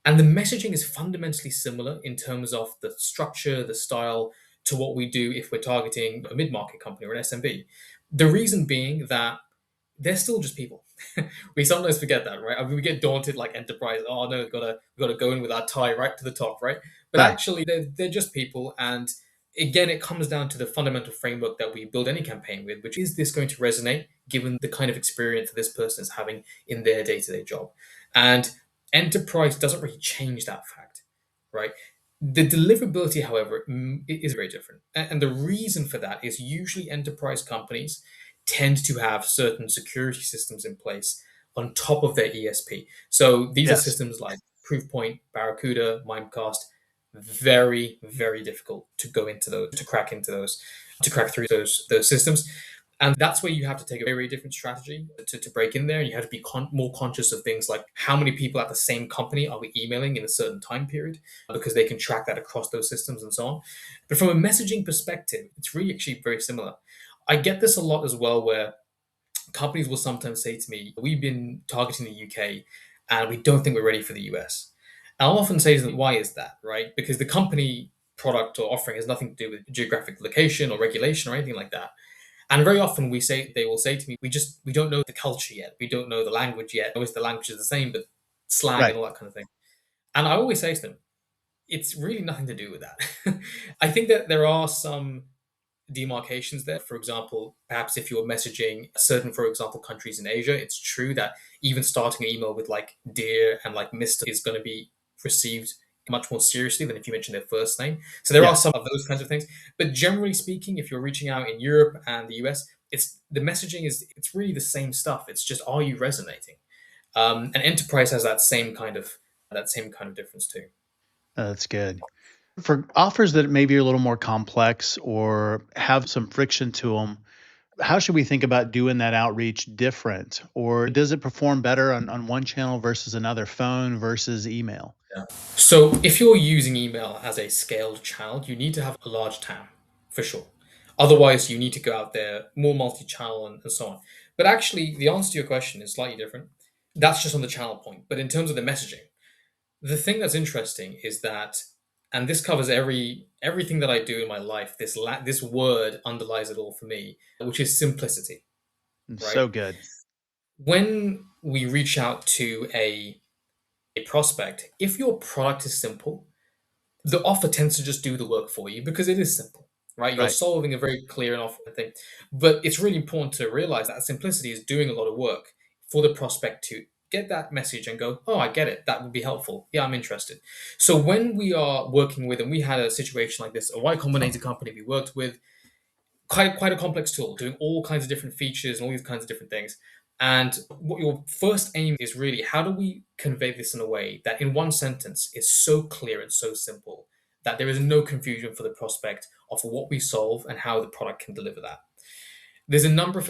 and the messaging is fundamentally similar in terms of the structure, the style to what we do if we're targeting a mid-market company or an SMB. The reason being that they're still just people. We sometimes forget that, right? I mean, we get daunted like enterprise. Oh no, we gotta go in with our tie right to the top, right? But Right. actually, they're just people, and again, it comes down to the fundamental framework that we build any campaign with, which is this going to resonate given the kind of experience that this person is having in their day-to-day job, and enterprise doesn't really change that fact, right? The deliverability, however, is very different, and the reason for that is usually enterprise companies tend to have certain security systems in place on top of their ESP. So these are Yes. systems like Proofpoint, Barracuda, Mimecast. Very, very difficult to go into those, to crack through those systems. And that's where you have to take a very different strategy to break in there. And you have to be more conscious of things like how many people at the same company are we emailing in a certain time period, because they can track that across those systems and so on. But from a messaging perspective, it's really actually very similar. I get this a lot as well, where companies will sometimes say to me, we've been targeting the UK and we don't think we're ready for the US. And I'll often say to them, why is that, right? Because the company product or offering has nothing to do with geographic location or regulation or anything like that. And very often they will say to me, we don't know the culture yet. We don't know the language yet. Obviously the language is the same, but slang Right. and all that kind of thing. And I always say to them, it's really nothing to do with that. I think that there are some demarcations there. For example, perhaps if you're messaging certain, for example, countries in Asia, it's true that even starting an email with like dear and like Mr. is going to be received much more seriously than if you mention their first name. So there are Yes. some of those kinds of things. But generally speaking, if you're reaching out in Europe and the US, it's really the same stuff. It's just, are you resonating? And enterprise has that same kind of difference too. That's good. For offers that maybe are a little more complex or have some friction to them, how should we think about doing that outreach different? Or does it perform better on one channel versus another, phone versus email? Yeah. So if you're using email as a scaled channel, you need to have a large TAM for sure. Otherwise, you need to go out there more multi-channel and so on. But actually, the answer to your question is slightly different. That's just on the channel point. But in terms of the messaging, the thing that's interesting is that, and this covers everything that I do in my life. This word underlies it all for me, which is simplicity. Right? So good. When we reach out to a prospect, if your product is simple, the offer tends to just do the work for you because it is simple, right? You're Right. solving a very clear and often thing. But it's really important to realize that simplicity is doing a lot of work for the prospect to get that message and go, oh, I get it. That would be helpful. Yeah, I'm interested. So when we are working with, and we had a situation like this, a Y Combinator company we worked with, quite a complex tool, doing all kinds of different features and all these kinds of different things. And what your first aim is really, how do we convey this in a way that in one sentence is so clear and so simple that there is no confusion for the prospect of what we solve and how the product can deliver that. There's a number of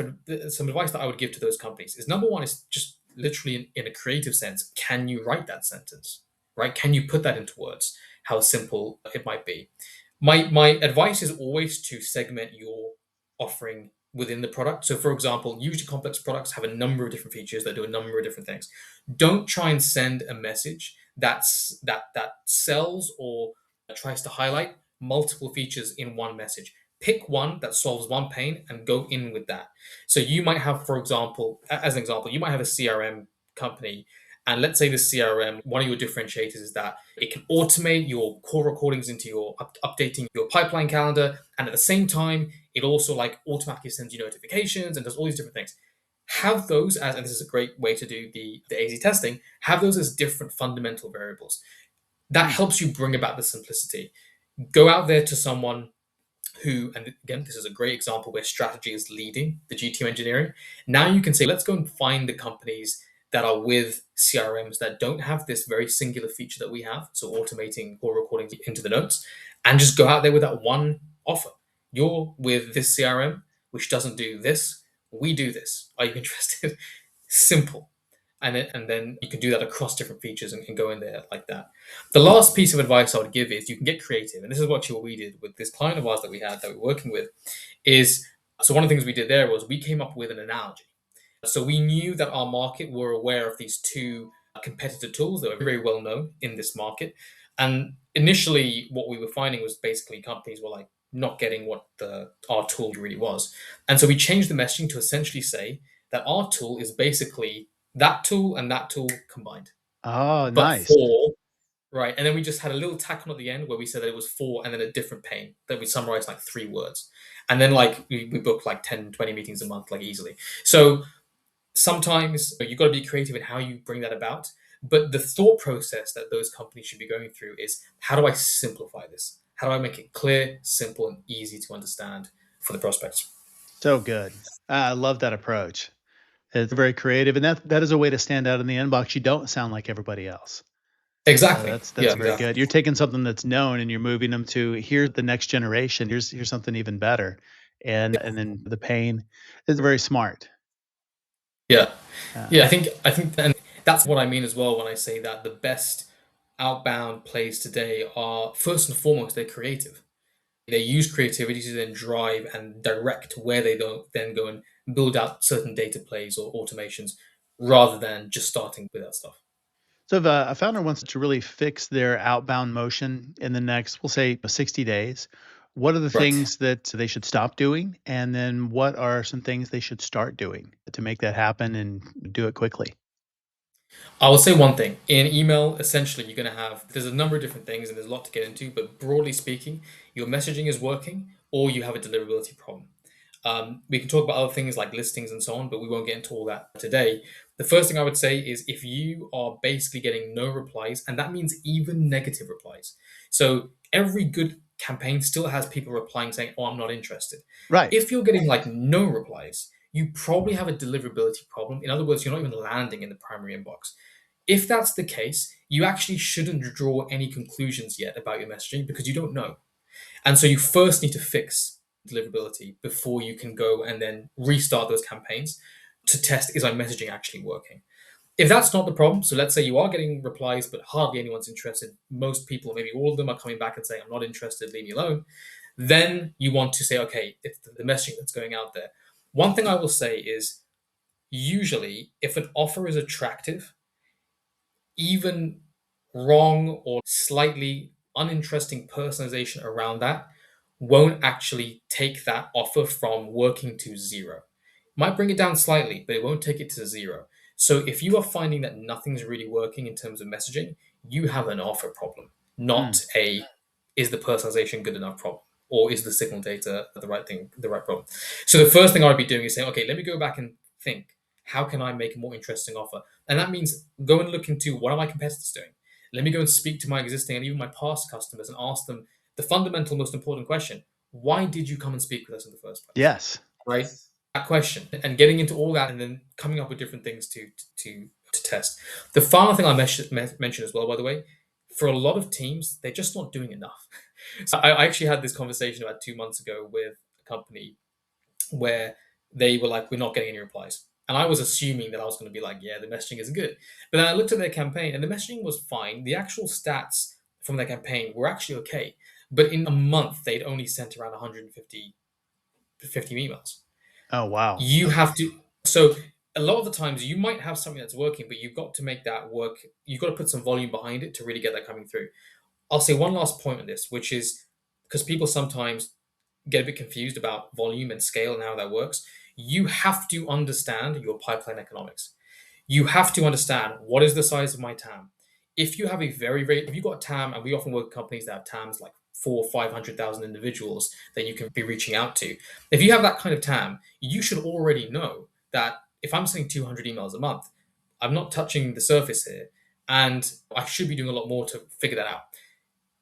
some advice that I would give to those companies is number one is just literally in a creative sense, can you write that sentence, right? Can you put that into words? How simple it might be. My advice is always to segment your offering within the product. So, for example, usually complex products have a number of different features that do a number of different things. Don't try and send a message that sells or tries to highlight multiple features in one message. Pick one that solves one pain and go in with that. So you might have, for example, as an example, you might have a CRM company, and let's say the CRM, one of your differentiators is that it can automate your call recordings into your updating your pipeline calendar, and at the same time, it also like automatically sends you notifications and does all these different things. Have those as, and this is a great way to do the AZ testing, have those as different fundamental variables. That helps you bring about the simplicity. Go out there to someone who, and again, this is a great example where strategy is leading the GTM engineering. Now you can say, let's go and find the companies that are with CRMs that don't have this very singular feature that we have, so automating call recordings into the notes, and just go out there with that one offer. You're with this CRM, which doesn't do this. We do this. Are you interested? Simple. And then you can do that across different features and go in there like that. The last piece of advice I would give is you can get creative. And this is what we did with this client of ours that we had that we're working with is, so one of the things we did there was we came up with an analogy. So we knew that our market were aware of these two competitor tools that were very well known in this market. And initially what we were finding was basically companies were like not getting what our tool really was. And so we changed the messaging to essentially say that our tool is basically that tool and that tool combined. Oh, But nice. for, right. And then we just had a little tack on at the end where we said that it was for and then a different pain that we summarized like 3 words. And then like we booked like 10, 20 meetings a month, like easily. So sometimes you've got to be creative in how you bring that about. But the thought process that those companies should be going through is, how do I simplify this? How do I make it clear, simple, and easy to understand for the prospects? So good. I love that approach. It's very creative, and that is a way to stand out in the inbox. You don't sound like everybody else. Exactly. That's Yeah, very exactly. good. You're taking something that's known and you're moving them to, here's the next generation. Here's something even better, and then the pain is very smart. Yeah. Uh, Yeah, I think and that's what I mean as well when I say that the best outbound plays today are first and foremost they're creative. They use creativity to then drive and direct where they don't then go and build out certain data plays or automations rather than just starting with that stuff. So if a founder wants to really fix their outbound motion in the next, we'll say 60 days, what are the Right. things that they should stop doing? And then what are some things they should start doing to make that happen and do it quickly? I will say one thing. In email, essentially, you're going to have, there's a number of different things and there's a lot to get into, but broadly speaking, your messaging is working or you have a deliverability problem. We can talk about other things like listings and so on, but we won't get into all that today. The first thing I would say is if you are basically getting no replies, and that means even negative replies. So every good campaign still has people replying saying, "Oh, I'm not interested." Right. If you're getting like no replies, you probably have a deliverability problem. In other words, you're not even landing in the primary inbox. If that's the case, you actually shouldn't draw any conclusions yet about your messaging because you don't know. And so you first need to fix deliverability before you can go and then restart those campaigns to test, is my messaging actually working? If that's not the problem, so let's say you are getting replies, but hardly anyone's interested, most people, maybe all of them, are coming back and saying, I'm not interested, leave me alone. Then you want to say, okay, it's the messaging that's going out there. One thing I will say is usually if an offer is attractive, even wrong or slightly uninteresting personalization around that won't actually take that offer from working to zero. Might bring it down slightly, but it won't take it to zero. So if you are finding that nothing's really working in terms of messaging, you have an offer problem, Mm. not a is the personalization good enough problem or is the signal data the right thing, the right problem. So the first thing I would be doing is saying, okay, let me go back and think, how can I make a more interesting offer? And that means go and look into what are my competitors doing? Let me go and speak to my existing and even my past customers and ask them the fundamental, most important question: why did you come and speak with us in the first place? Yes. Right? That question, and getting into all that, and then coming up with different things to test. The final thing I mentioned as well, by the way, for a lot of teams, they're just not doing enough. So I actually had this conversation about 2 months ago with a company where they were like, we're not getting any replies. And I was assuming that I was going to be like, yeah, the messaging isn't good. But then I looked at their campaign and the messaging was fine. The actual stats from their campaign were actually okay. But in a month, they'd only sent around 150 emails. Oh, wow. You have to, so a lot of the times you might have something that's working, but you've got to make that work. You've got to put some volume behind it to really get that coming through. I'll say one last point on this, which is because people sometimes get a bit confused about volume and scale and how that works. You have to understand your pipeline economics. You have to understand what is the size of my TAM. If you have if you've got a TAM, and we often work with companies that have TAMs like 400,000-500,000 individuals that you can be reaching out to. If you have that kind of TAM, you should already know that if I'm sending 200 emails a month, I'm not touching the surface here, and I should be doing a lot more to figure that out.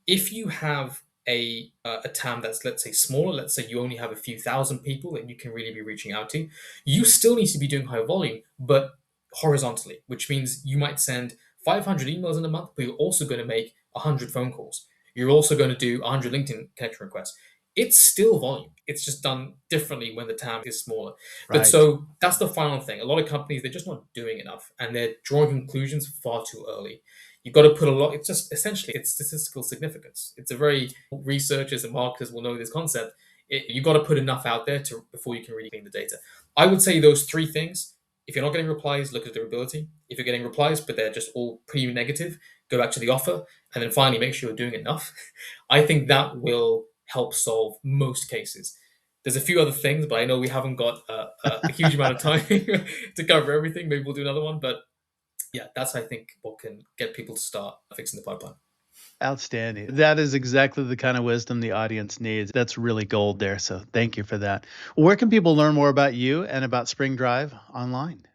If you have a TAM that's, let's say, smaller, let's say you only have a few thousand people that you can really be reaching out to, you still need to be doing high volume, but horizontally, which means you might send 500 emails in a month, but you're also going to make 100 phone calls. You're also going to do 100 LinkedIn connection requests. It's still volume. It's just done differently when the TAM is smaller. But Right. so that's the final thing. A lot of companies, they're just not doing enough, and they're drawing conclusions far too early. You've got to put a lot, it's just essentially, it's statistical significance. It's a very, researchers and marketers will know this concept. You've got to put enough out there before you can really clean the data. I would say those three things. If you're not getting replies, look at durability. If you're getting replies, but they're just all pretty negative, go back to the offer. And then finally, make sure you're doing enough. I think that will help solve most cases. There's a few other things, but I know we haven't got a huge amount of time to cover everything. Maybe we'll do another one. But yeah, that's, I think, what can get people to start fixing the pipeline. Outstanding. That is exactly the kind of wisdom the audience needs. That's really gold there. So thank you for that. Where can people learn more about you and about Spring Drive online?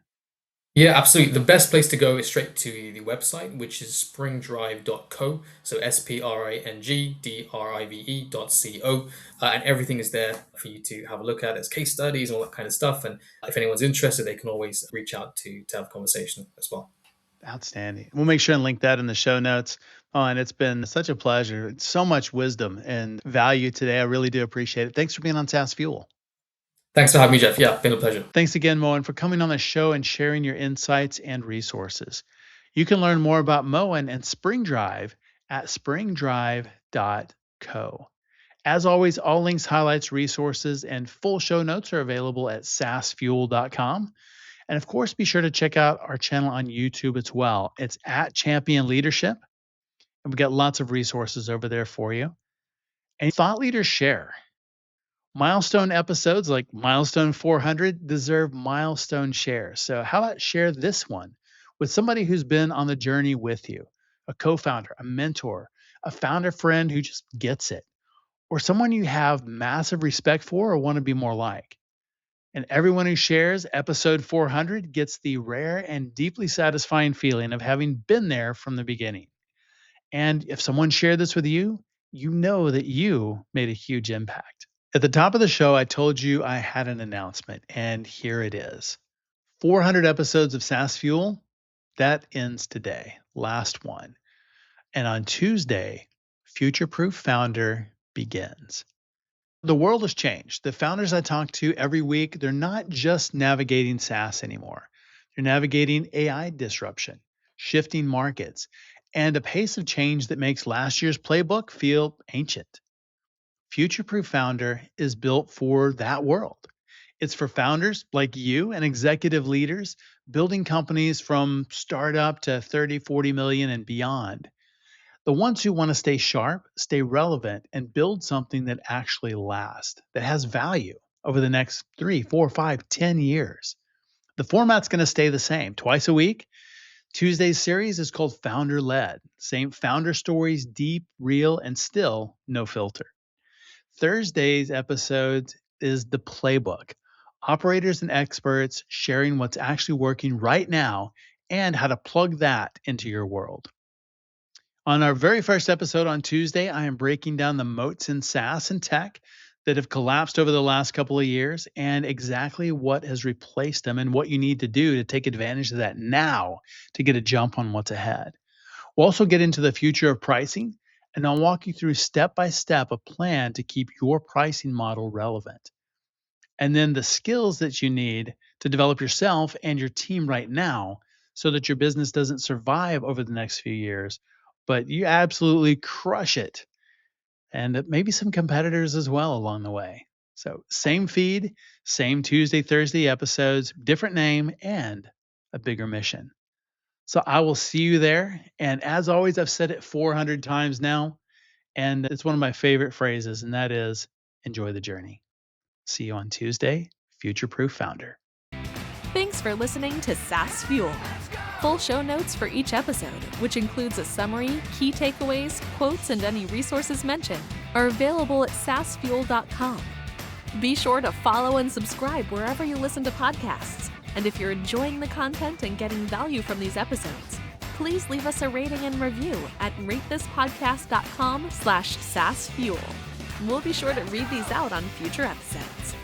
Yeah, absolutely. The best place to go is straight to the website, which is springdrive.co. So springdrive.co. And everything is there for you to have a look at. There's case studies and all that kind of stuff. And if anyone's interested, they can always reach out to have a conversation as well. Outstanding. We'll make sure and link that in the show notes. Oh, and it's been such a pleasure. So much wisdom and value today. I really do appreciate it. Thanks for being on SaaS Fuel. Thanks for having me, Jeff. Yeah, been a pleasure. Thanks again, Mohan, for coming on the show and sharing your insights and resources. You can learn more about Mohan and Spring Drive at springdrive.co. As always, all links, highlights, resources, and full show notes are available at saasfuel.com. And of course, be sure to check out our channel on YouTube as well. It's at Champion Leadership. And we've got lots of resources over there for you. And thought leaders share. Milestone episodes like Milestone 400 deserve milestone shares. So how about share this one with somebody who's been on the journey with you, a co-founder, a mentor, a founder friend who just gets it, or someone you have massive respect for or want to be more like. And everyone who shares episode 400 gets the rare and deeply satisfying feeling of having been there from the beginning. And if someone shared this with you, you know that you made a huge impact. At the top of the show, I told you I had an announcement, and here it is. 400 episodes of SaaS Fuel, that ends today, last one. And on Tuesday, Futureproof Founder begins. The world has changed. The founders I talk to every week, they're not just navigating SaaS anymore. They're navigating AI disruption, shifting markets, and a pace of change that makes last year's playbook feel ancient. Futureproof Founder is built for that world. It's for founders like you and executive leaders building companies from startup to 30, 40 million and beyond. The ones who want to stay sharp, stay relevant, and build something that actually lasts, that has value over the next 3, 4, 5, 10 years. The format's going to stay the same. Twice a week. Tuesday's series is called Founder Led. Same founder stories, deep, real, and still no filter. Thursday's episode is the playbook. Operators and experts sharing what's actually working right now and how to plug that into your world. On our very first episode on Tuesday, I am breaking down the moats in SaaS and tech that have collapsed over the last couple of years and exactly what has replaced them and what you need to do to take advantage of that now to get a jump on what's ahead. We'll also get into the future of pricing, and I'll walk you through step by step a plan to keep your pricing model relevant. And then the skills that you need to develop yourself and your team right now so that your business doesn't survive over the next few years, but you absolutely crush it. And maybe some competitors as well along the way. So, same feed, same Tuesday, Thursday episodes, different name, and a bigger mission. So, I will see you there. And as always, I've said it 400 times now, and it's one of my favorite phrases, and that is enjoy the journey. See you on Tuesday, Futureproof Founder. Thanks for listening to SaaS Fuel. Full show notes for each episode, which includes a summary, key takeaways, quotes, and any resources mentioned, are available at saasfuel.com. Be sure to follow and subscribe wherever you listen to podcasts. And if you're enjoying the content and getting value from these episodes, please leave us a rating and review at ratethispodcast.com/SaaSFuel. We'll be sure to read these out on future episodes.